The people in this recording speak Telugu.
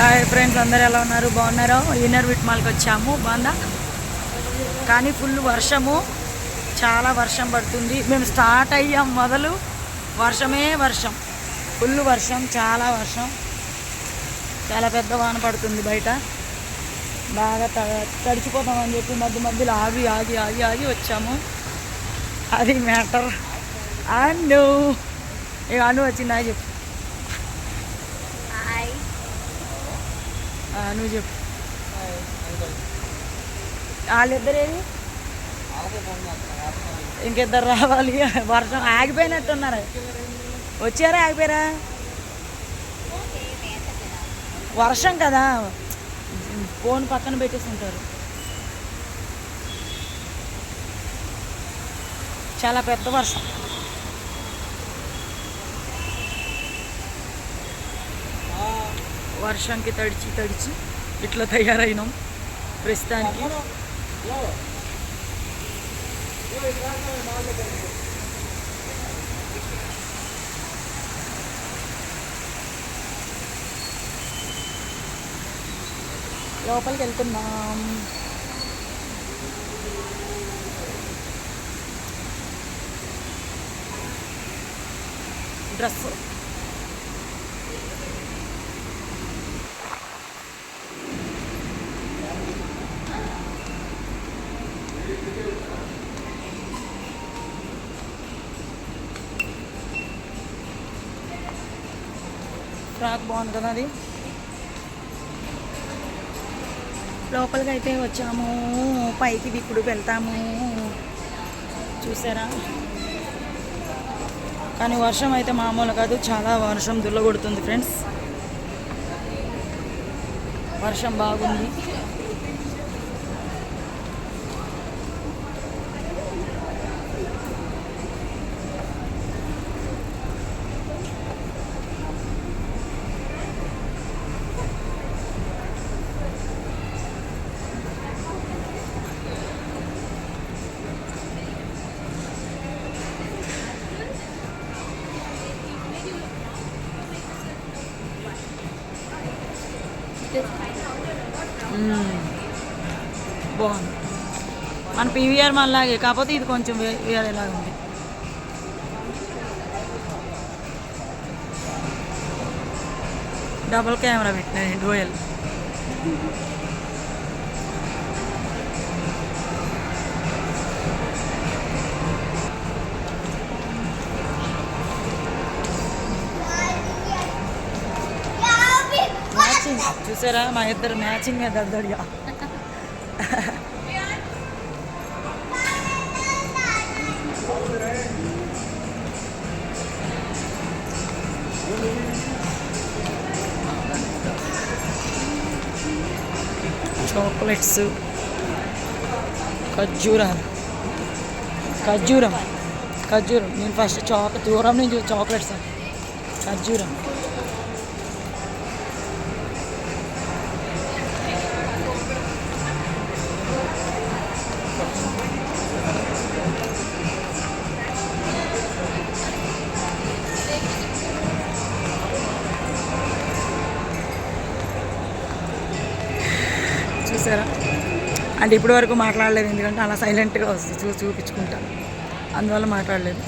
హాయ్ ఫ్రెండ్స్, అందరు ఎలా ఉన్నారు? బాగున్నారా? ఇన్నర్ విట్ మాల్కి వచ్చాము. బాగుందా? కానీ ఫుల్ వర్షము, చాలా వర్షం పడుతుంది. మేము స్టార్ట్ అయ్యాం మొదలు వర్షమే వర్షం, ఫుల్ వర్షం, చాలా వర్షం, చాలా పెద్ద వాన పడుతుంది. బయట బాగా తడిచిపోతామని చెప్పి మధ్య మధ్యలో ఆగి ఆగి ఆగి ఆగి వచ్చాము. అది మ్యాటర్. అను అను వచ్చిందా? చెప్పు. నువ్వు చెప్పు. వాళ్ళిద్దరేది ఇంకిద్దరు రావాలి. వర్షం ఆగిపోయినట్టున్నారు. వచ్చారా? ఆగిపోయారా? వర్షం కదా, ఫోన్ పక్కన పెట్టేసి ఉంటారు. చాలా పెద్ద వర్షం. వర్షంకి తడిచి తడిచి ఇట్లా తయారైనాం ప్రస్తుతానికి. లోపలికి వెళ్తున్నాం. డ్రెస్ ఫ్రాక్ బాగుంది కదా. అది లోపలికి అయితే వచ్చాము. పైకి ఇప్పుడు వెళ్తాము. చూసారా? కానీ వర్షం అయితే మామూలు కాదు, చాలా వర్షం దుల్లగొడుతుంది ఫ్రెండ్స్. వర్షం బాగుంది. బాగుంది. మన పీవీఆర్ మళ్ళాగే, కాకపోతే ఇది కొంచెం వేరేలాగా ఉంది. డబుల్ కెమెరా పెట్టినా డ్యూయల్. మ్యాచింగ్ చూసారా? మా ఇద్దరు మ్యాచింగ్ దద్దడిగా. చాక్లెట్స్, ఖర్జూరం. నేను ఫస్ట్ దూరం నుంచి చాక్లెట్స్, ఖర్జూరం. చూసారా? అంటే ఇప్పటి వరకు మాట్లాడలేదు, ఎందుకంటే అలా సైలెంట్గా వస్తుంది చూపించుకుంటా, అందువల్ల మాట్లాడలేదు.